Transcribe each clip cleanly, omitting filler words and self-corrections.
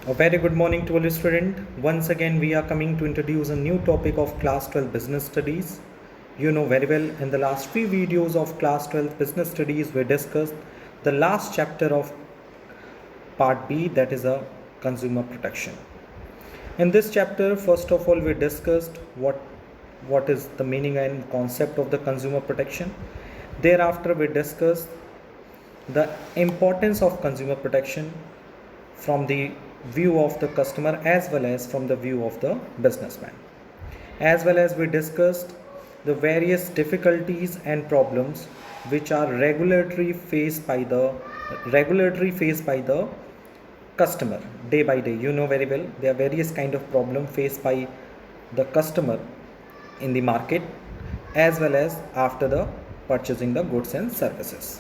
A very good morning to all students. Once again, we are coming to introduce a new topic of Class 12 Business Studies. You know very well, in the last few videos of Class 12 Business Studies, we discussed the last chapter of Part B, that is a consumer protection. In this chapter, first of all, we discussed what is the meaning and concept of the consumer protection. Thereafter, we discussed the importance of consumer protection from the view of the customer as well as from the view of the businessman. As well as we discussed the various difficulties and problems which are regularly faced by the customer day by day. You know very well, there are various kind of problem faced by the customer in the market as well as after the purchasing the goods and services.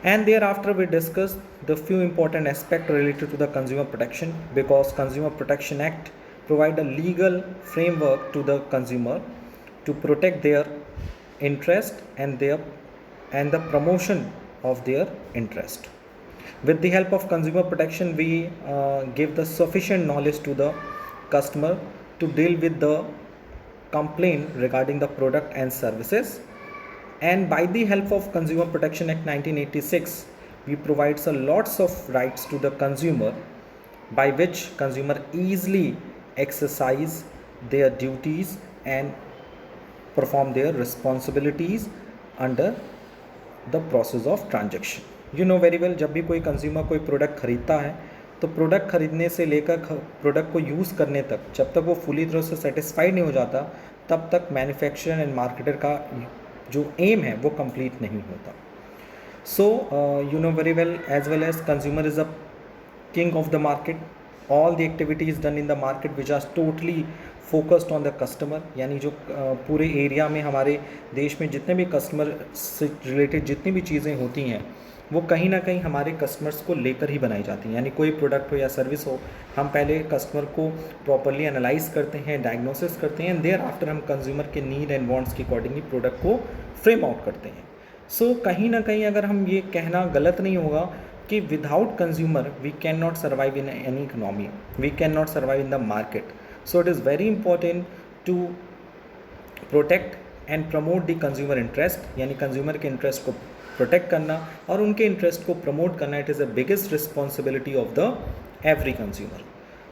And thereafter we discussed the few important aspects related to the consumer protection, because Consumer Protection Act provide a legal framework to the consumer to protect their interest and the promotion of their interest. With the help of consumer protection, we give the sufficient knowledge to the customer to deal with the complaint regarding the product and services. And by the help of Consumer Protection Act 1986, we provides a lots of rights to the consumer, by which consumer easily exercise their duties and perform their responsibilities under the process of transaction. You know very well, जब भी कोई consumer कोई product खरीदता है तो product खरीदने से लेकर प्रोडक्ट को यूज़ करने तक, जब तक वो फुली तरह से सेटिस्फाइड नहीं हो जाता, तब तक मैन्युफैक्चरर एंड मार्केटर का जो एम है वो कंप्लीट नहीं होता. So you know very well, as well as consumer is a king of the market. All the activities done in the market which are totally focused on the customer, यानी जो पूरे area में हमारे देश में जितने भी कस्टमर से रिलेटेड जितनी भी चीज़ें होती हैं वो कहीं ना कहीं हमारे कस्टमर्स को लेकर ही बनाई जाती हैं. यानी कोई प्रोडक्ट हो या सर्विस हो, हम पहले कस्टमर को प्रॉपरली एनालाइज करते हैं, डायग्नोसिस करते हैं, देयर आफ्टर हम कंज्यूमर के नीड एंड वांट्स के अकॉर्डिंगली प्रोडक्ट को फ्रेम आउट करते हैं. सो कहीं ना कहीं अगर हम ये कहना गलत नहीं होगा कि without consumer we can not survive in any economy, we can not survive in the market. So it is very important to protect and promote the consumer interest, यानी कंज्यूमर के इंटरेस्ट को प्रोटेक्ट करना और उनके interest को promote करना. It is the biggest responsibility of the every consumer.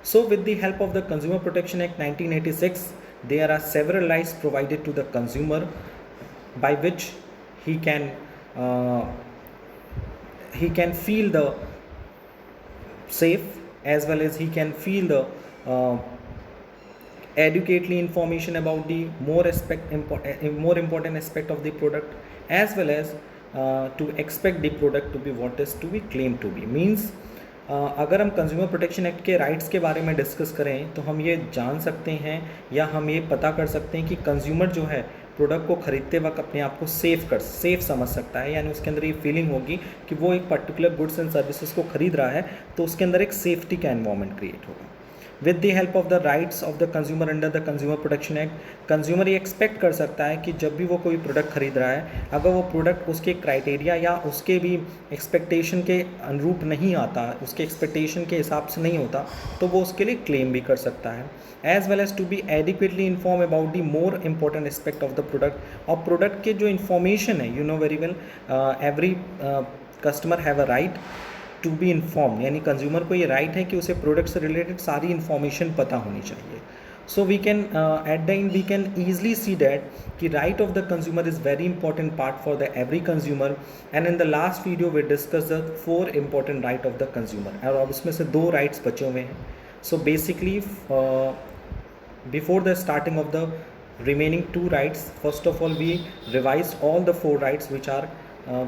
So with the help of the consumer protection act 1986, there are several rights provided to the consumer by which he can feel the safe, as well as he can feel the adequately information about the more important aspect of the product, as well as to expect the product to be what is to be claimed to be. Means अगर हम consumer protection act के rights के बारे में discuss करें तो हम ये जान सकते हैं या हम ये पता कर सकते हैं कि कंज्यूमर जो है प्रोडक्ट को ख़रीदते वक्त अपने आप को सेफ समझ सकता है. यानी उसके अंदर ये फीलिंग होगी कि वो एक पर्टिकुलर गुड्स एंड सर्विसेज को ख़रीद रहा है तो उसके अंदर एक सेफ्टी का एनवायरनमेंट क्रिएट होगा. With the help of the rights of the consumer under the consumer protection act, consumer ये एक्सपेक्ट कर सकता है कि जब भी वो कोई प्रोडक्ट खरीद रहा है, अगर वो प्रोडक्ट उसके क्राइटेरिया या उसके भी एक्सपेक्टेशन के अनुरूप नहीं आता, उसके एक्सपेक्टेशन के हिसाब से नहीं होता, तो वो उसके लिए क्लेम भी कर सकता है. As well as to be adequately inform about the more important aspect of the product. और प्रोडक्ट के जो इन्फॉर्मेशन है, you know very well, every customer have a right to be inform, यानी कंज्यूमर को ये राइट है कि उसे प्रोडक्ट से रिलेटेड सारी इन्फॉर्मेशन पता होनी चाहिए. So we can at the end we can easily see that कि right of the consumer is very important part for the every consumer. And in the last video we discuss the 4 important right of the consumer, और अब उसमें से 2 rights बचे हुए हैं. So basically before the starting of the remaining 2 rights, first of all we revised all the 4 rights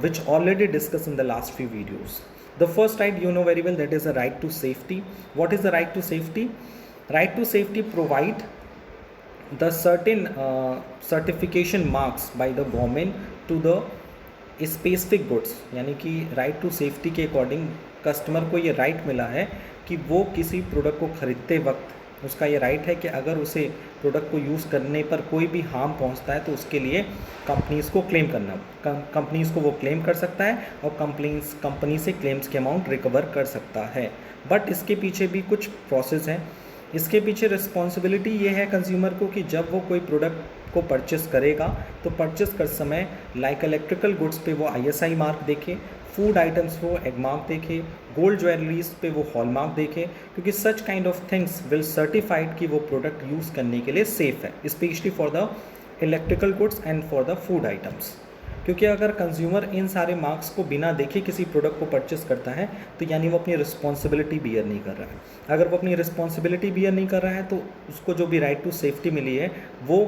which already discussed in the last few videos. The first right, you know very well, that is the right to safety. What is the right to safety? Right to safety provide the certain certification marks by the government to the specific goods. यानी कि right to safety के according customer को ये right मिला है कि वो किसी प्रोडक्ट को ख़रीदते वक्त उसका ये राइट है कि अगर उसे प्रोडक्ट को यूज़ करने पर कोई भी हार्म पहुंचता है तो उसके लिए कंपनीज़ को क्लेम करना कंपनीज़ को वो क्लेम कर सकता है और कंपनी से क्लेम्स के अमाउंट रिकवर कर सकता है। बट इसके पीछे भी कुछ प्रोसेस हैं। इसके पीछे रिस्पॉन्सिबिलिटी ये है कंज्यूमर को कि जब वो कोई प्रोडक्ट को परचेस करेगा तो परचेस कर समय लाइक इलेक्ट्रिकल गुड्स पे वो ISI मार्क देखे, फूड आइटम्स वो एग मार्क देखे, गोल्ड ज्वेलरीज पे वो हॉल मार्क देखे, क्योंकि such kind of things will certified कि वो प्रोडक्ट यूज़ करने के लिए सेफ़ है, specially for the electrical goods and for the food items. क्योंकि अगर कंज्यूमर इन सारे मार्क्स को बिना देखे किसी प्रोडक्ट को परचेस करता है तो यानी वो अपनी रिस्पॉन्सिबिलिटी बियर नहीं कर रहा है। अगर वो अपनी रिस्पॉन्सिबिलिटी बियर नहीं कर रहा है तो उसको जो भी राइट टू सेफ्टी मिली है वो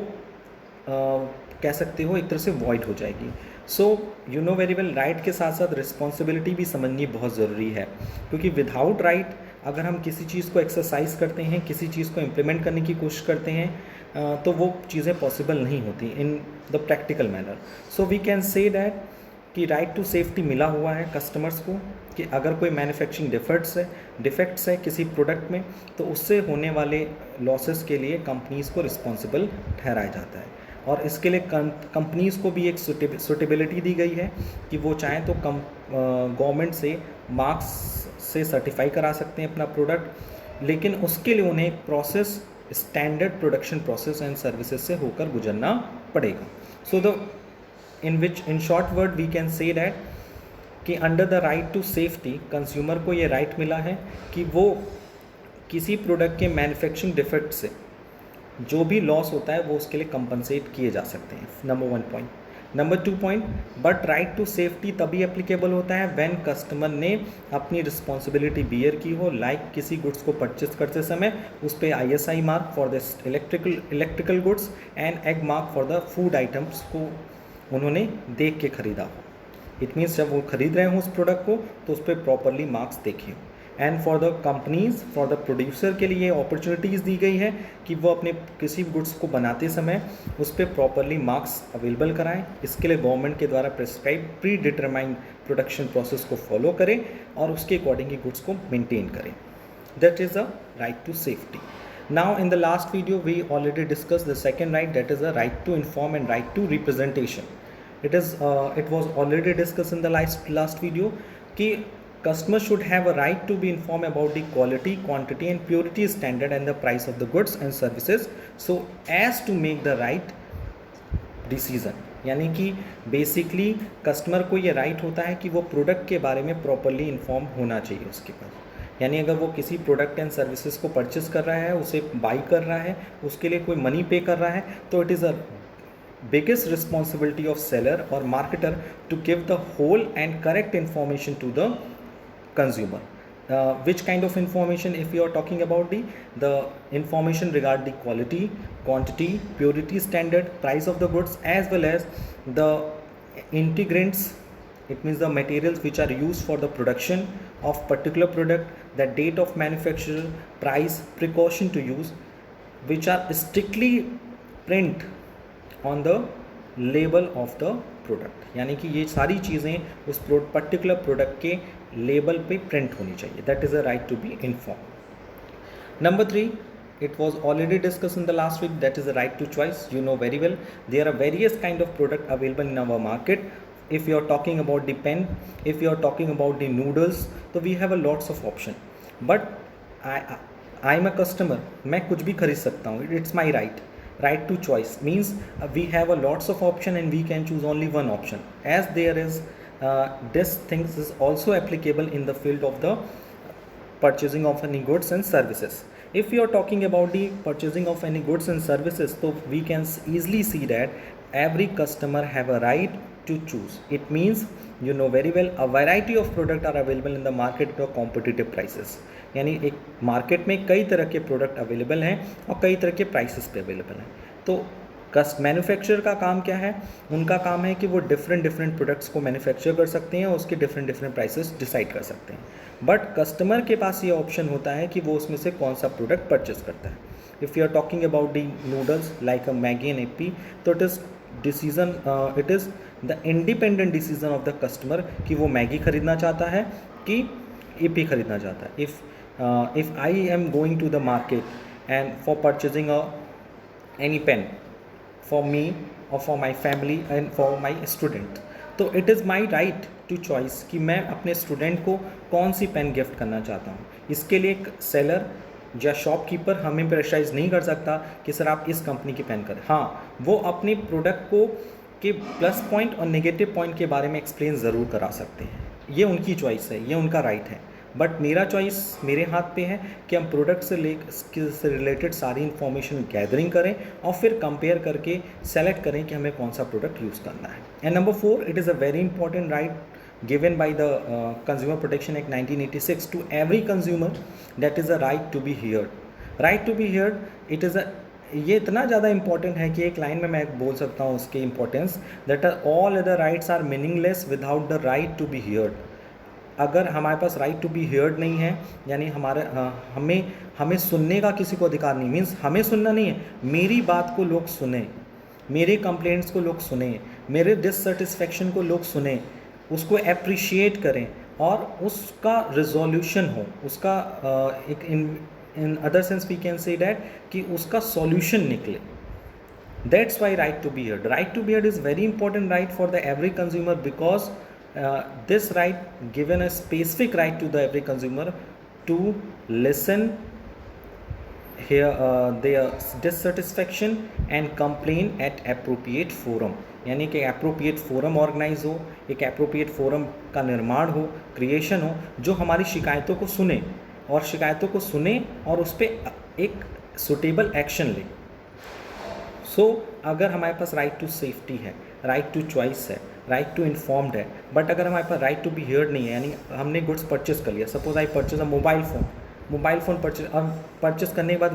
कह सकते हो एक तरह से वॉइड हो जाएगी। सो you know very well, right के साथ साथ रिस्पॉन्सिबिलिटी भी समझनी बहुत ज़रूरी है, क्योंकि विदाउट राइट अगर हम किसी चीज़ को एक्सरसाइज करते हैं, किसी चीज़ को इम्प्लीमेंट करने की कोशिश करते हैं तो वो चीज़ें पॉसिबल नहीं होती in the practical manner. So we can say that कि राइट टू सेफ्टी मिला हुआ है कस्टमर्स को कि अगर कोई मैन्युफैक्चरिंग डिफेक्ट्स है किसी प्रोडक्ट में तो उससे होने वाले लॉसेस के लिए कंपनीज़ को रिस्पॉन्सिबल ठहराया जाता है। और इसके लिए कंपनीज़ को भी एक सुटेबिलिटी दी गई है कि वो चाहें तो गवर्नमेंट से मार्क्स से सर्टिफाई करा सकते हैं अपना प्रोडक्ट, लेकिन उसके लिए उन्हें process standard production process and services से होकर गुजरना पड़ेगा। So in short word we can say that कि under the right to safety consumer को ये राइट मिला है कि वो किसी प्रोडक्ट के मैन्युफैक्चरिंग डिफेक्ट से जो भी लॉस होता है वो उसके लिए कंपनसेट किए जा सकते हैं। Number 1 point. Number 2 point, but right to safety तभी एप्लीकेबल होता है व्हेन कस्टमर ने अपनी रिस्पॉन्सिबिलिटी बियर की हो, लाइक किसी गुड्स को परचेस करते समय उस पर ISI mark for the electrical goods and egg mark for the food items को उन्होंने देख के ख़रीदा हो। इट मीन्स जब वो खरीद रहे हों उस प्रोडक्ट को तो उस पर प्रॉपरली मार्क्स देखे। And for the companies, for the producer के लिए अपॉर्चुनिटीज़ दी गई है कि वो अपने किसी गुड्स को बनाते समय उस पर प्रॉपरली मार्क्स अवेलेबल कराएं। इसके लिए गवर्नमेंट के द्वारा prescribe pre determined production process को फॉलो करें और उसके अकॉर्डिंग ही गुड्स को मेंटेन करें। That is the right to safety. Now in the last video we already discussed the second right, that is the right to inform and right to representation. It was already discussed in the last video कि customer should have a right to be informed about the quality, quantity and purity standard and the price of the goods and services so as to make the right decision. यानी कि basically customer को ये right होता है कि वो product के बारे में प्रॉपरली इन्फॉर्म होना चाहिए उसके पास। यानी अगर वो किसी प्रोडक्ट एंड सर्विसेज को परचेस कर रहा है, उसे बाई कर रहा है, उसके लिए कोई मनी पे कर रहा है तो it is a biggest responsibility of seller or marketer to give the whole and correct information to the consumer. Which kind of information? If you are talking about the information regarding the quality, quantity, purity standard, price of the goods as well as the integrants, it means the materials which are used for the production of particular product, the date of manufacture, price, precaution to use, which are strictly print on the label of the product. यानी कि ये सारी चीज़ें उस particular product के label पे print होनी चाहिए। That is a right to be inform. Number 3, it was already discussed in the last week, that is the right to choice. You know very well there are various kind of product available in our market. If you are talking about the pen, if you are talking about the noodles, so we have a lots of option. But I am a customer, मैं कुछ भी खरीद सकता हूँ, it's my right. Right to choice means we have a lots of option and we can choose only one option, as there is this things is also applicable in the field of the purchasing of any goods and services. If you are talking about the purchasing of any goods and services, so we can easily see that every customer have a right to choose. It means you know very well a variety of product are available in the market at competitive prices. यानी एक market में कई तरह के product available हैं और कई तरह के प्राइसेस पे अवेलेबल हैं। तो मैन्युफैक्चरर का काम क्या है? उनका काम है कि वो डिफरेंट प्रोडक्ट्स को मैन्युफैक्चर कर सकते हैं और उसके डिफरेंट प्राइसेस डिसाइड कर सकते हैं। बट कस्टमर के पास ये ऑप्शन होता है कि वो उसमें से कौन सा प्रोडक्ट परचेस करता है। If you are talking about the noodles like a Maggi and Yippee, तो it is the independent decision of the customer कि वो मैगी खरीदना चाहता है कि एपी खरीदना चाहता है। If I am going to the market and for purchasing any pen for me or for my family and for my student. तो it is my right to choice कि मैं अपने स्टूडेंट को कौन सी पेन गिफ्ट करना चाहता हूँ. इसके लिए एक सेलर या शॉपकीपर हमें प्रेशराइज नहीं कर सकता कि सर आप इस कंपनी की पेन करें. हाँ, वो अपने प्रोडक्ट को के प्लस पॉइंट और नेगेटिव पॉइंट के बारे में एक्सप्लेन ज़रूर करा सकते हैं. ये उनकी चॉइस है, ये उनका राइट है. बट मेरा चॉइस मेरे हाथ पे है कि हम प्रोडक्ट से रिलेटेड सारी इन्फॉर्मेशन गैदरिंग करें और फिर कंपेयर करके सेलेक्ट करें कि हमें कौन सा प्रोडक्ट यूज़ करना है. And number 4, it is a very important right given by the Consumer Protection Act 1986 to every consumer, that is a right to be heard. Right to be heard, it is a ये इतना ज़्यादा important है कि एक line में मैं बोल सकता हूँ उसके importance, that are all other rights are meaningless without the right to be heard. अगर हमारे पास राइट टू बी हियर्ड नहीं है, यानी हमें सुनने का किसी को अधिकार नहीं, मीन्स हमें सुनना नहीं है, मेरी बात को लोग सुने, मेरे कंप्लेंट्स को लोग सुने, मेरे डिससेटिस्फेक्शन को लोग सुने, उसको अप्रिशिएट करें और उसका रिजोल्यूशन हो, उसका एक in other sense we can say that कि उसका सॉल्यूशन निकले. That's why right to be heard. Right to be heard is very important right for the every consumer because this right given a specific right to the every consumer to listen, hear their dissatisfaction and complain at appropriate forum. यानी कि appropriate forum organise हो, एक appropriate forum का निर्माण हो, creation हो, जो हमारी शिकायतों को सुने और उस पर एक सुटेबल एक्शन ले. सो अगर हमारे पास राइट टू सेफ्टी है, राइट टू चॉइस है, राइट टू इन्फॉर्म्ड है, बट अगर हमारे पास राइट टू बी हियर्ड नहीं है, यानी हमने गुड्स परचेस कर लिया, suppose I purchase a mobile phone purchase करने के बाद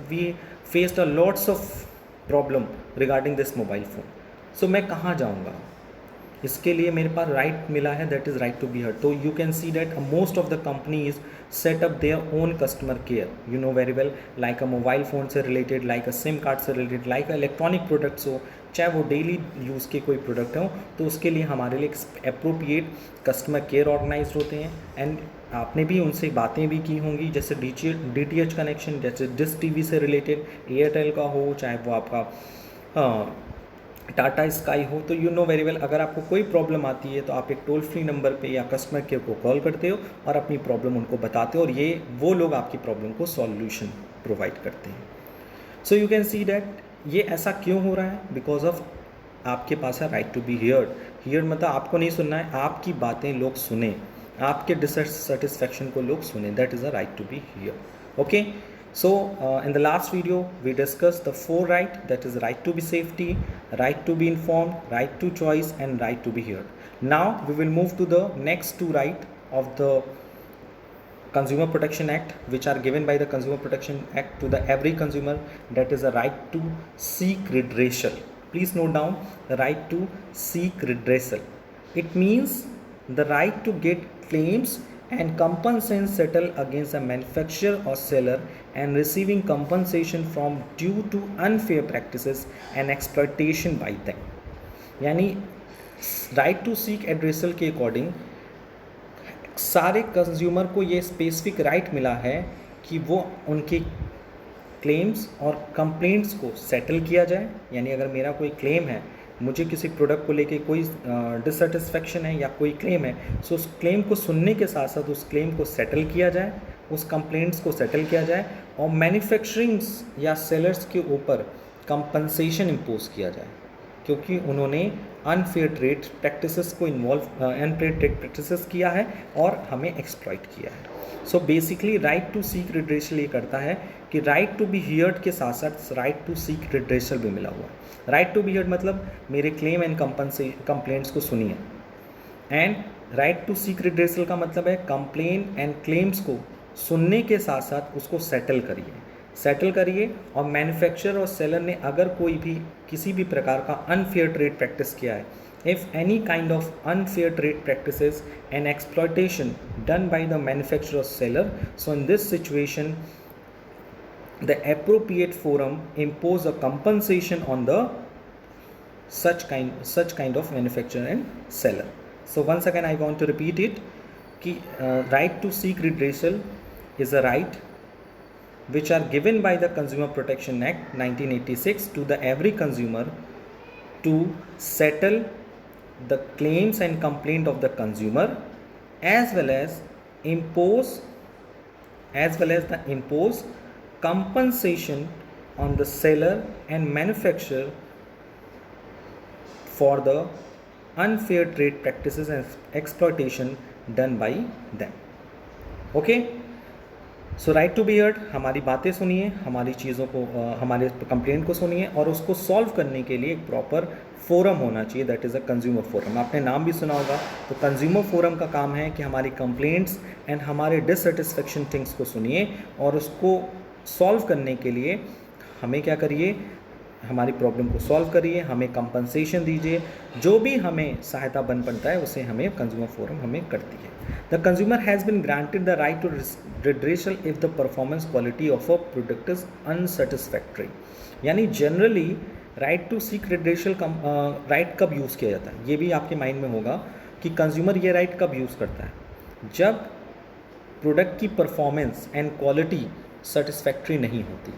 we faced a lots of problem regarding this mobile phone. So मैं कहाँ जाऊँगा? इसके लिए मेरे पास राइट मिला है, that is right to be heard. तो you can see that most of the companies set up their own customer care, you know very well, like a mobile phone से related, like a sim card से related, like electronic products हो, चाहे वो daily use के कोई product हो, तो उसके लिए हमारे लिए अप्रोप्रिएट कस्टमर केयर ऑर्गेनाइज होते हैं. एंड आपने भी उनसे बातें भी की होंगी, जैसे DTH कनेक्शन, जैसे डिश TV से रिलेटेड, एयरटेल का हो, चाहे वो आपका टाटा स्काई हो. तो यू नो वेरी वेल, अगर आपको कोई प्रॉब्लम आती है तो आप एक टोल फ्री नंबर पे या कस्टमर केयर को कॉल करते हो और अपनी प्रॉब्लम उनको बताते हो, और ये वो लोग आपकी प्रॉब्लम को सॉल्यूशन प्रोवाइड करते हैं. सो यू कैन सी दैट ये ऐसा क्यों हो रहा है, बिकॉज ऑफ आपके पास है राइट टू बी हियर्ड मतलब आपको नहीं सुनना है, आपकी बातें लोग सुने, आपके डिससेटिस्फैक्शन को लोग सुने, that is a right to be heard. Okay. So in the last video we discussed the 4 right, that is right to be safety, right to be informed, right to choice and right to be heard. Now we will move to the next 2 right of the Consumer Protection Act, which are given by the Consumer Protection Act to the every consumer, that is a right to seek redressal. Please note down the right to seek redressal. It means the right to get claims and compensation settle against a manufacturer or seller and receiving compensation from due to unfair practices and exploitation by them. यानी right to seek addressal के according सारे consumer को ये specific right मिला है कि वो उनके क्लेम्स और कंप्लेंट्स को सेटल किया जाए. यानी अगर मेरा कोई क्लेम है, मुझे किसी प्रोडक्ट को लेके कोई डिससेटिस्फेक्शन है या कोई क्लेम है, सो उस क्लेम को सुनने के साथ साथ उस क्लेम को सेटल किया जाए, उस कंप्लेंट्स को सेटल किया जाए और मैन्युफैक्चरिंग्स या सेलर्स के ऊपर कंपनसेशन इम्पोज किया जाए, क्योंकि उन्होंने अनफेयर ट्रेड प्रैक्टिसेस को अनफेयर ट्रेड प्रैक्टिसेस किया है और हमें एक्सप्लॉइट किया है. So basically right to seek redressal ये करता है कि राइट टू बी हियर्ड के साथ साथ राइट टू सीक रिड्रेसल भी मिला हुआ है. राइट टू बी हियर्ड मतलब मेरे क्लेम एंड कंप्लेंट्स को सुनिए, and right to seek redressal का मतलब है कंप्लेन एंड क्लेम्स को सुनने के साथ साथ उसको सेटल करिए और मैन्युफैक्चरर और सेलर ने अगर कोई भी किसी भी प्रकार का अनफेयर ट्रेड प्रैक्टिस किया है, if any kind of unfair trade practices and exploitation done by the manufacturer or seller, so in this situation the appropriate forum impose a compensation on the such kind of manufacturer and seller. So once again I want to repeat it कि right to seek redressal is a right which are given by the Consumer Protection Act 1986 to the every consumer to settle the claims and complaint of the consumer, as well as impose compensation on the seller and manufacturer for the unfair trade practices and exploitation done by them. Okay, so right to be heard, हमारी बातें सुनिए, हमारी चीज़ों को हमारे complaint को सुनिए और उसको सॉल्व करने के लिए एक प्रॉपर फोरम होना चाहिए, that is a consumer forum. आपने नाम भी सुना होगा. तो कंज्यूमर फोरम का काम है कि हमारी कंप्लेंट्स एंड हमारे डिससेटिस्फेक्शन थिंग्स को सुनिए और उसको सॉल्व करने के लिए हमें क्या करिए, हमारी प्रॉब्लम को सॉल्व करिए, हमें कंपनसेशन दीजिए, जो भी हमें सहायता बन पड़ता है उसे हमें कंज्यूमर फोरम हमें करती है. The consumer has been granted the right to redressal if the performance quality of a product is unsatisfactory. यानी generally right to seek redressal right कब यूज़ किया जाता है, ये भी आपके माइंड में होगा कि कंज्यूमर ये राइट कब यूज़ करता है, जब प्रोडक्ट की परफॉर्मेंस एंड क्वालिटी सेटिस्फैक्ट्री नहीं होती.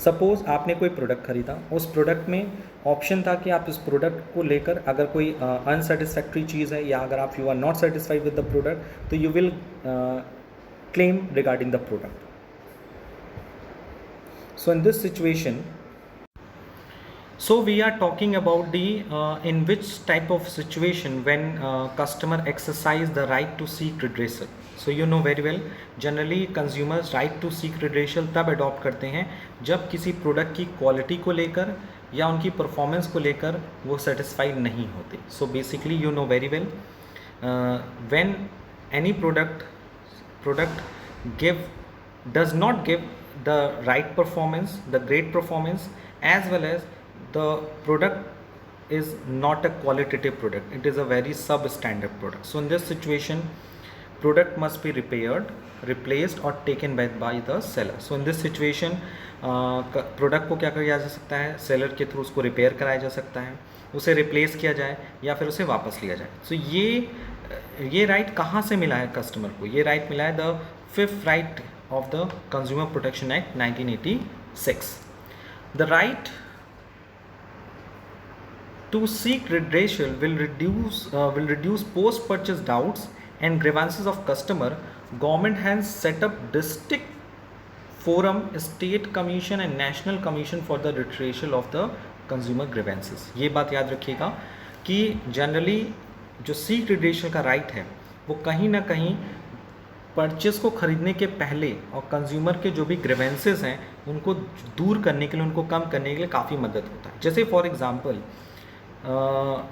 सपोज़ आपने कोई प्रोडक्ट खरीदा, उस प्रोडक्ट में ऑप्शन था कि आप इस प्रोडक्ट को लेकर अगर कोई अनसेटिस्फैक्ट्री चीज़ है या अगर आप you are not satisfied with the product तो you will claim regarding the product. So in this situation, so we are talking about the in which type of situation when customer exercise the right to seek redressal. So you know very well, generally consumers right to seek redressal तब adopt करते हैं जब किसी product की quality को लेकर या उनकी परफॉर्मेंस को लेकर वो सेटिस्फाइड नहीं होते. So basically you know very well, when any product does not give the right performance, the great performance, as well as the product is not a qualitative product, it is a very substandard product. So in this situation, product must be repaired, replaced or taken back by the seller. So in this situation, product को क्या किया जा सकता है, seller के through उसको repair कराया जा सकता है, उसे रिप्लेस किया जाए या फिर उसे वापस लिया जाए. सो ये राइट कहाँ से मिला है कस्टमर को, ये राइट मिला है the 5th right of the consumer protection act 1986. The right to seek redressal will reduce post-purchase doubts and grievances of customer. Government has set up district forum, state commission and national commission for the redressal of the consumer grievances. ये बात याद रखिएगा कि generally जो seek redressal का right है वो कहीं ना कहीं परचेस को खरीदने के पहले और कंज्यूमर के जो भी ग्रीवेंसेस हैं उनको दूर करने के लिए, उनको कम करने के लिए काफ़ी मदद होता है. जैसे फॉर एग्जांपल,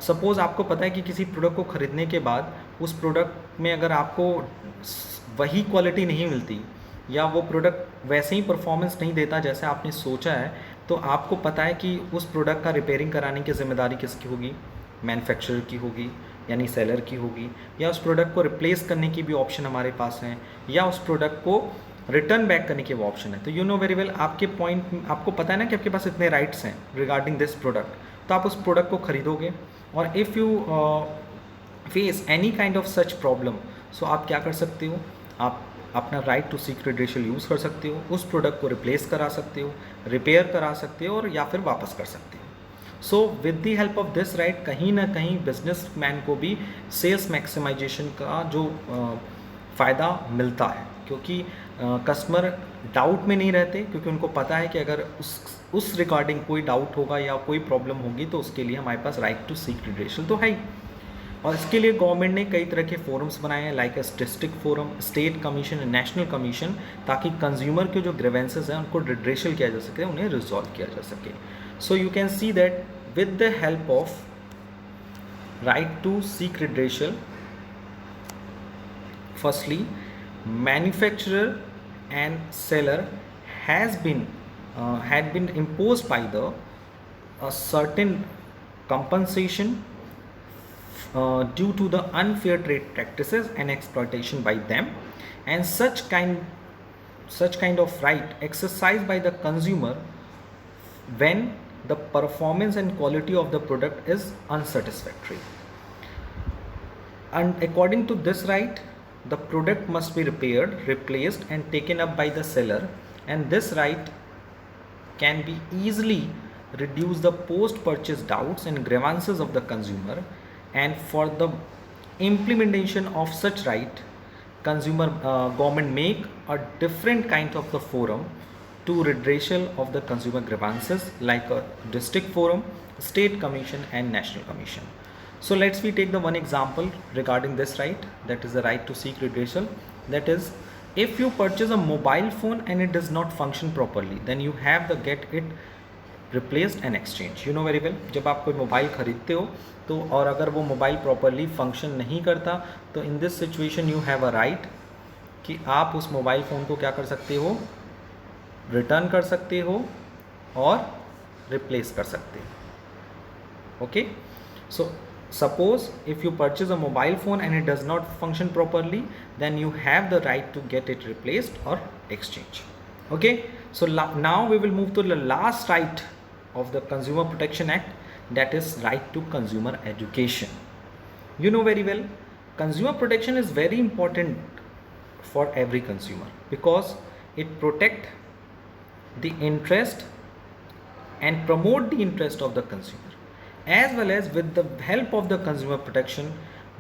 सपोज़ आपको पता है कि किसी प्रोडक्ट को ख़रीदने के बाद उस प्रोडक्ट में अगर आपको वही क्वालिटी नहीं मिलती या वो प्रोडक्ट वैसे ही परफॉर्मेंस नहीं देता जैसे आपने सोचा है, तो आपको पता है कि उस प्रोडक्ट का रिपेयरिंग कराने की ज़िम्मेदारी किसकी होगी, मैन्युफैक्चरर की होगी यानी सेलर की होगी, या उस प्रोडक्ट को रिप्लेस करने की भी ऑप्शन हमारे पास है, या उस प्रोडक्ट को रिटर्न बैक करने की वो ऑप्शन है. तो यू नो वेरी वेल, आपके पॉइंट आपको पता है ना कि आपके पास इतने राइट्स हैं रिगार्डिंग दिस प्रोडक्ट, तो आप उस प्रोडक्ट को खरीदोगे और if you face any kind of such problem, so आप क्या कर सकते हो, आप अपना right to seek redressal use कर सकते हो, उस प्रोडक्ट को रिप्लेस करा सकते हो, रिपेयर करा सकते हो और या फिर वापस कर सकते हो. सो with the help of this right कहीं ना कहीं बिजनेसमैन को भी सेल्स मैक्सिमाइजेशन का जो फ़ायदा मिलता है, क्योंकि कस्टमर डाउट में नहीं रहते, क्योंकि उनको पता है कि अगर उस रिगार्डिंग कोई डाउट होगा या कोई प्रॉब्लम होगी तो उसके लिए हमारे पास राइट टू सीक रिड्रेसल तो है ही. और इसके लिए गवर्नमेंट ने कई तरह के फोरम्स बनाए हैं, like district forum, state commission and national commission, ताकि कंज्यूमर के जो ग्रीवेंसेस हैं उनको रिड्रेसल किया जा सके, उन्हें रिजॉल्व किया जा सके. So you can see that with the help of right to seek redressal, firstly manufacturer and seller had been imposed by a certain compensation due to the unfair trade practices and exploitation by them, and such kind of right exercised by the consumer when the performance and quality of the product is unsatisfactory. And according to this right, the product must be repaired, replaced and taken up by the seller, and this right can be easily reduce the post-purchase doubts and grievances of the consumer. And for the implementation of such right, consumer government make a different kind of the forum to redressal of the consumer grievances, like a district forum, state commission and national commission. So let's we take the one example regarding this right, that is the right to seek redressal. That is, if you purchase a mobile phone and it does not function properly, then you have the get it replaced and exchange. You know very well, जब आप कोई mobile खरीदते हो तो और अगर वो mobile properly function नहीं करता, तो इन this situation you have a right कि आप उस मोबाइल फ़ोन को क्या कर सकते हो, रिटर्न कर सकते हो और रिप्लेस कर सकते हो. Okay, so suppose if you purchase a mobile phone and it does not function properly, then you have the right to get it replaced or exchange. Okay, so now we will move to the last right of the Consumer Protection Act, that is right to consumer education. You know very well, consumer protection is very important for every consumer because it protect the interest and promote the interest of the consumer. As well as with the help of the consumer protection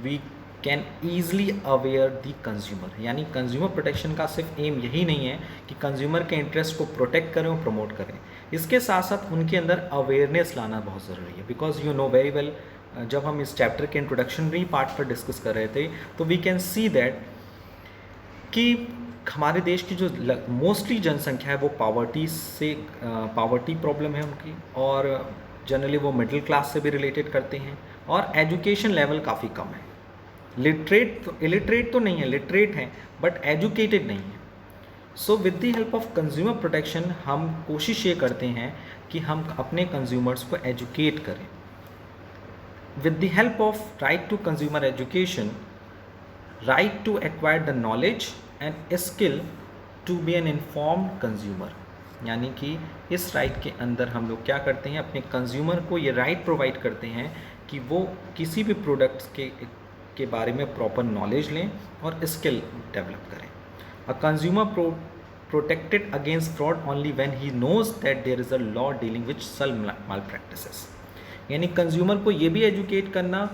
we can easily aware the consumer. यानी consumer protection का सिर्फ M यही नहीं है कि consumer के interest को protect करें और प्रमोट करें, इसके साथ साथ उनके अंदर अवेयरनेस लाना बहुत ज़रूरी है. Because you know very well, जब हम इस चैप्टर के इंट्रोडक्शनरी पार्ट पर डिस्कस कर रहे थे तो वी कैन सी दैट कि हमारे देश की जो मोस्टली जनसंख्या है वो पावर्टी प्रॉब्लम है उनकी, और जनरली वो मिडिल क्लास से भी रिलेटेड करते हैं, और एजुकेशन लेवल काफ़ी कम है. इलिटरेट तो नहीं है, लिटरेट हैं बट एजुकेटेड नहीं है. सो with the help of consumer protection हम कोशिश ये करते हैं कि हम अपने कंज्यूमर्स को एजुकेट करें. With the help of right to consumer education, right to acquire the knowledge and skill to be an informed consumer. यानी कि इस राइट के अंदर हम लोग क्या करते हैं, अपने कंज्यूमर को ये राइट प्रोवाइड करते हैं कि वो किसी भी प्रोडक्ट्स के बारे में प्रॉपर नॉलेज लें और स्किल डेवलप करें. A consumer protected against fraud only when he knows that there is a law dealing with such malpractices. यानी कंज्यूमर को ये भी एजुकेट करना,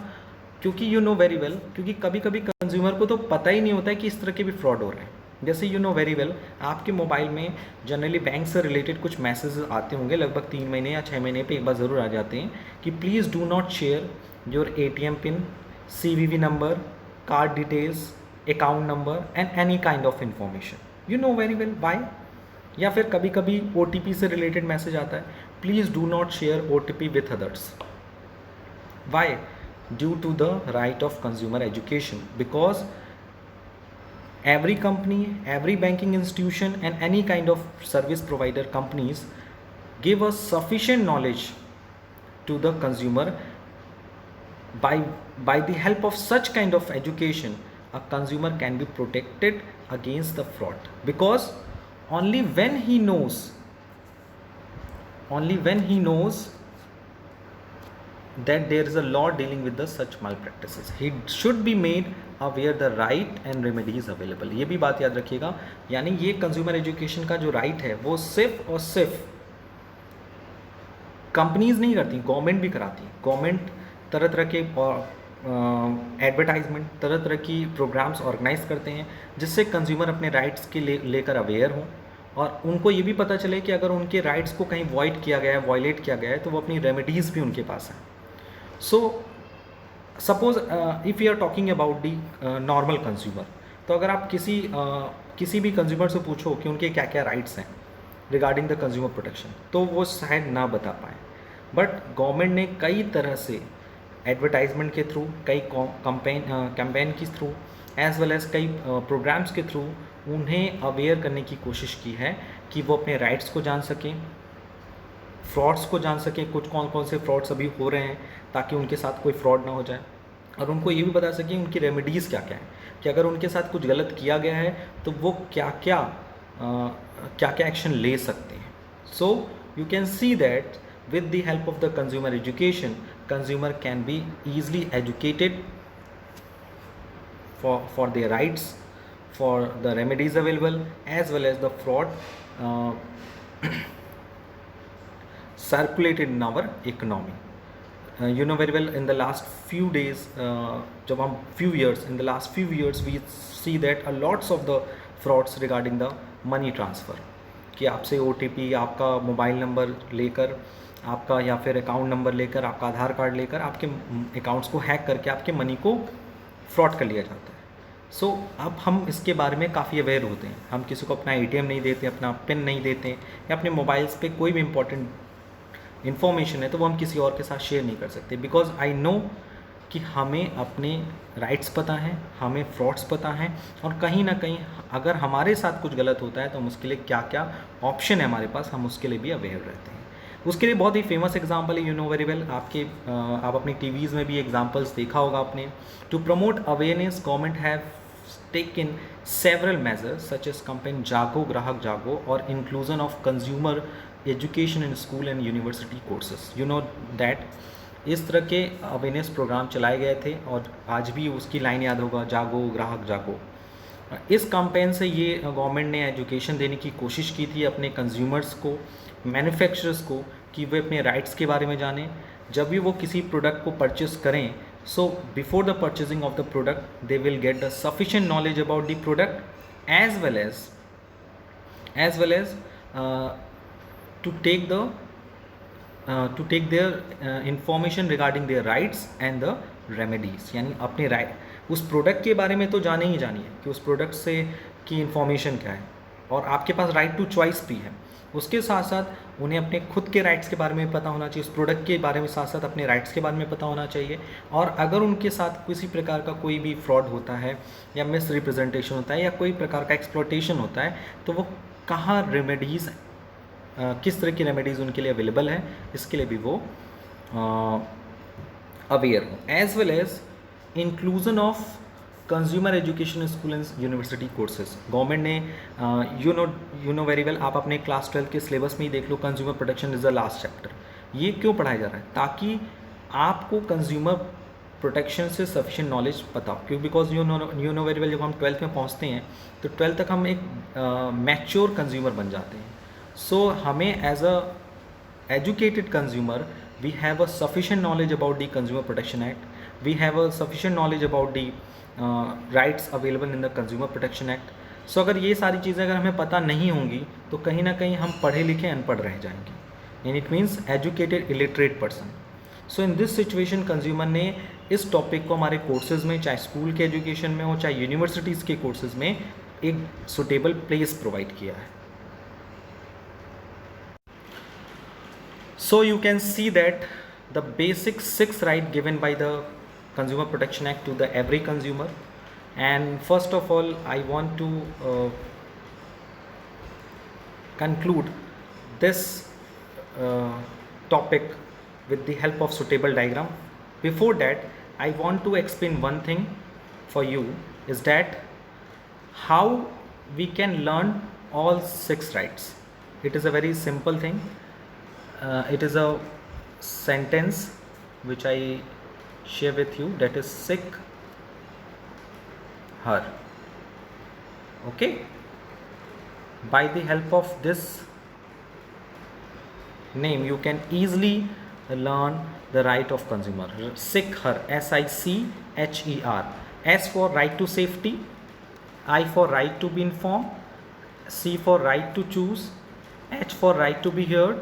क्योंकि यू नो वेरी वेल, क्योंकि कभी कभी कंज्यूमर को तो पता ही नहीं होता है कि इस तरह के भी फ्रॉड हो रहे हैं. जैसे यू नो वेरी वेल, आपके मोबाइल में जनरली बैंक से रिलेटेड कुछ मैसेजेस आते होंगे, लगभग 3 महीने या 6 महीने पे एक बार ज़रूर आ जाते हैं कि please do not share your ATM pin, CVV number, card details, account number and any kind of information. You know very well why. या फिर कभी कभी OTP से रिलेटेड मैसेज आता है, please do not share OTP with others. Why? Due to the right of consumer education. Because every company, every banking institution and any kind of service provider companies give us sufficient knowledge to the consumer. By the help of such kind of education, a consumer can be protected against the fraud, because only when he knows that there is a law dealing with the such malpractices, he should be made aware the right and remedies available. ये भी बात याद रखिएगा. यानी ये consumer education का जो right है वो सिर्फ और सिर्फ कंपनीज नहीं करती, गवर्नमेंट भी कराती है. गवर्नमेंट तरह तरह के एडवर्टाइजमेंट, तरह तरह की प्रोग्राम्स ऑर्गेनाइज करते हैं जिससे कंज्यूमर अपने राइट्स के लेकर अवेयर हों, और उनको ये भी पता चले कि अगर उनके राइट्स को कहीं वॉइड किया गया है, वायलेट किया गया है, तो वो अपनी रेमेडीज़ भी उनके पास हैं. So suppose if you are talking about the normal consumer, तो अगर आप किसी भी कंज्यूमर से पूछो कि उनके क्या क्या राइट्स हैं रिगार्डिंग द कंज्यूमर प्रोटेक्शन, तो वो शायद ना बता पाएँ. बट गवर्नमेंट ने कई तरह से एडवर्टाइजमेंट के थ्रू, कई कैंपेन के थ्रू, एज वेल एज कई प्रोग्राम्स के थ्रू उन्हें अवेयर करने की कोशिश की है कि वो अपने राइट्स को जान सकें, फ्रॉड्स को जान सकें, कुछ कौन कौन से फ्रॉड्स अभी हो रहे हैं ताकि उनके साथ कोई फ्रॉड ना हो जाए, और उनको ये भी बता सकें उनकी रेमेडीज़ क्या क्या हैं, कि अगर उनके साथ कुछ गलत किया गया है तो वो क्या क्या एक्शन ले सकते हैं. सो you can see that with the help of the consumer education, consumer can be easily educated for their rights, for the remedies available, as well as the fraud circulated in our economy. You know very well, in the last few days, जब हम few years, in the last few years we see that a lots of the frauds regarding the money transfer, कि आपसे OTP, आपका mobile number लेकर, आपका या फिर account number लेकर, आपका आधार कार्ड लेकर आपके अकाउंट्स को हैक करके आपके मनी को फ्रॉड कर लिया जाता है. सो अब हम इसके बारे में काफ़ी अवेयर होते हैं. हम किसी को अपना ATM नहीं देते, अपना पिन नहीं देते, या अपने मोबाइल्स पे कोई भी इंपॉर्टेंट इन्फॉर्मेशन है तो वो हम किसी और के साथ शेयर नहीं कर सकते, बिकॉज आई नो कि हमें अपने राइट्स पता हैं, हमें फ्रॉड्स पता हैं, और कहीं ना कहीं अगर हमारे साथ कुछ गलत होता है तो हम उसके लिए क्या क्या ऑप्शन है हमारे पास, हम उसके लिए भी अवेयर रहते हैं. उसके लिए बहुत ही फेमस एग्जांपल है, यू नो वेरी वेल, आप अपनी टीवीज़ में भी एग्जांपल्स देखा होगा आपने. To promote awareness government have taken several measures such as campaign जागो ग्राहक जागो और inclusion of consumer education in school and university courses. You know that इस तरह के अवेयरनेस प्रोग्राम चलाए गए थे, और आज भी उसकी लाइन याद होगा, जागो ग्राहक जागो. इस कैंपेन से ये गवर्नमेंट ने एजुकेशन देने की कोशिश की थी अपने कंज्यूमर्स को, मैन्युफैक्चरर्स को, कि वे अपने राइट्स के बारे में जानें जब भी वो किसी प्रोडक्ट को परचेस करें. So before the purchasing of the product, they will get the sufficient knowledge about the product, as well as to take their information regarding their rights and the remedies. यानी अपने right उस product के बारे में तो जाने ही जानिए कि उस प्रोडक्ट से की इंफॉर्मेशन क्या है, और आपके पास राइट टू चॉइस भी है. उसके साथ साथ उन्हें अपने खुद के राइट्स के बारे में पता होना चाहिए, उस प्रोडक्ट के बारे में साथ साथ अपने राइट्स के बारे में पता होना चाहिए. और अगर उनके साथ किसी प्रकार का कोई भी फ्रॉड होता है, या मिस रिप्रेजेंटेशन होता है, या कोई प्रकार का एक्सप्लॉयटेशन होता है, तो वो कहाँ रेमेडीज़, किस तरह की रेमेडीज़ उनके लिए अवेलेबल है, इसके लिए भी वो अवेयर हो. As well as inclusion of consumer education school and university courses. Government ने यू नो वेरी वेल, आप अपने क्लास 12 के सिलेबस में ही देख लो, consumer protection is the last chapter. ये क्यों पढ़ाया जा रहा है? ताकि आपको कंज्यूमर प्रोटेक्शन से सफिशिएंट नॉलेज पता हो. क्यों? Because you know very well, जब हम 12th में पहुंचते हैं तो 12th तक हम एक मैच्योर कंज्यूमर बन जाते हैं. सो हमें as a educated consumer, we have a sufficient knowledge about the consumer protection act, we have a sufficient knowledge about the rights available in the consumer protection act. So अगर ये सारी चीज़ें अगर हमें पता नहीं होंगी तो कहीं ना कहीं हम पढ़े लिखे अनपढ़ रह जाएंगे, and it means educated illiterate person. So in this situation consumer ने इस टॉपिक को हमारे कोर्सेज में, चाहे स्कूल के एजुकेशन में हो, चाहे यूनिवर्सिटीज़ के कोर्सेज में, एक सुटेबल प्लेस प्रोवाइड किया है. So you can see that the basic 6 right given by the Consumer Protection Act to the every consumer. And first of all, I want to conclude this topic with the help of suitable diagram. Before that, I want to explain one thing for you, is that how we can learn all 6 rights. It is a very simple thing. It is a sentence which I share with you, that is sick her. Okay, by the help of this name you can easily learn the right of consumer. Sick her, SICHER. S for right to safety, I for right to be informed, C for right to choose, H for right to be heard,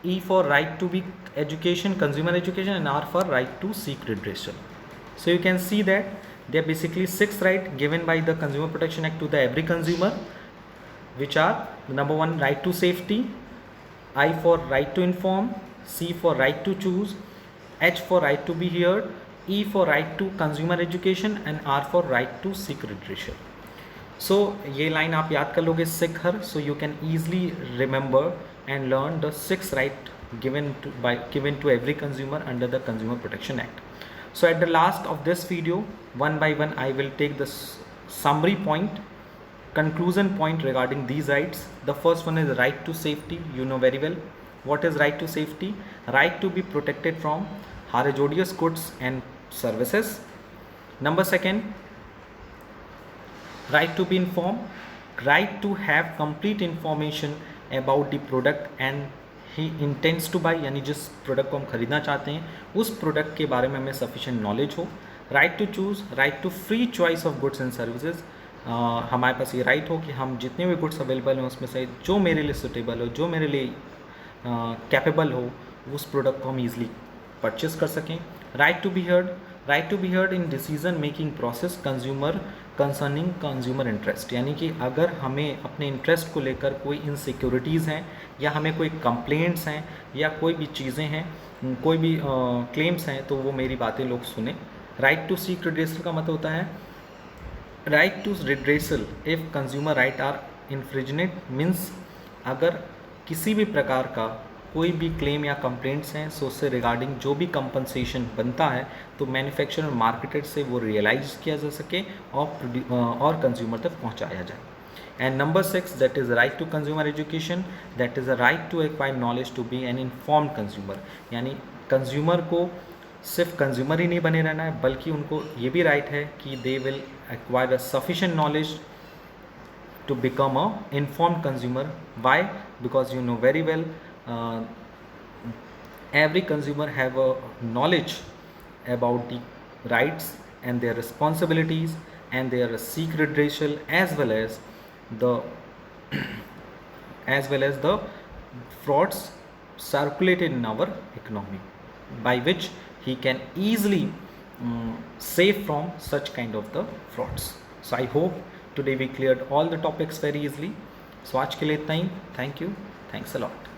E for right to be education, consumer education, and R for right to seek redressal. So you can see that they are basically 6 rights given by the Consumer Protection Act to the every consumer, which are: number 1, right to safety, I for right to inform, C for right to choose, H for right to be heard, E for right to consumer education, and R for right to seek redressal. So ये line आप याद कर लोगे, sick her, so you can easily remember and learn the 6 right given to every consumer under the Consumer Protection Act. So at the last of this video, one by one I will take the summary point, conclusion point regarding these rights. The first one is right to safety. You know very well what is right to safety. Right to be protected from hazardous goods and services. Number 2, right to be informed, right to have complete information about the product and he intends to buy, यानी जिस product को हम खरीदना चाहते हैं उस product के बारे में हमें सफिशिएंट नॉलेज हो, right to choose, right to free choice of goods and services, हमारे पास ये राइट हो कि हम जितने भी गुड्स अवेलेबल हैं उसमें से जो मेरे लिए सुटेबल हो, जो मेरे लिए कैपेबल हो, उस प्रोडक्ट को हम ईजिली परचेस कर सकें, right to be heard in decision making process concerning consumer interest, यानी कि अगर हमें अपने इंटरेस्ट को लेकर कोई इनसिक्योरिटीज़ हैं या हमें कोई कंप्लेंट्स हैं या कोई भी चीज़ें हैं, कोई भी क्लेम्स हैं, तो वो मेरी बातें लोग सुने। राइट टू सीक रिड्रेसल का मतलब होता है right to redressal if consumer right are infringed, means अगर किसी भी प्रकार का कोई भी क्लेम या कंप्लेंट्स हैं सो उससे रिगार्डिंग जो भी कंपनसेशन बनता है तो मैन्युफैक्चरर और मार्केटर से वो रियलाइज किया जा सके और कंज्यूमर तक पहुंचाया जाए। And number 6 that is right to consumer education, that is a right to acquire knowledge to be an informed consumer, यानी कंज्यूमर को सिर्फ कंज्यूमर ही नहीं बने रहना है बल्कि उनको ये भी राइट है कि they will acquire a sufficient knowledge to become a informed consumer. Why? Because you know very well every consumer have a knowledge about the rights and their responsibilities and their seek redressal as well as the frauds circulated in our economy, by which he can easily save from such kind of the frauds. So I hope today we cleared all the topics very easily. So आज के लिए इतना ही. Thank you. Thanks a lot.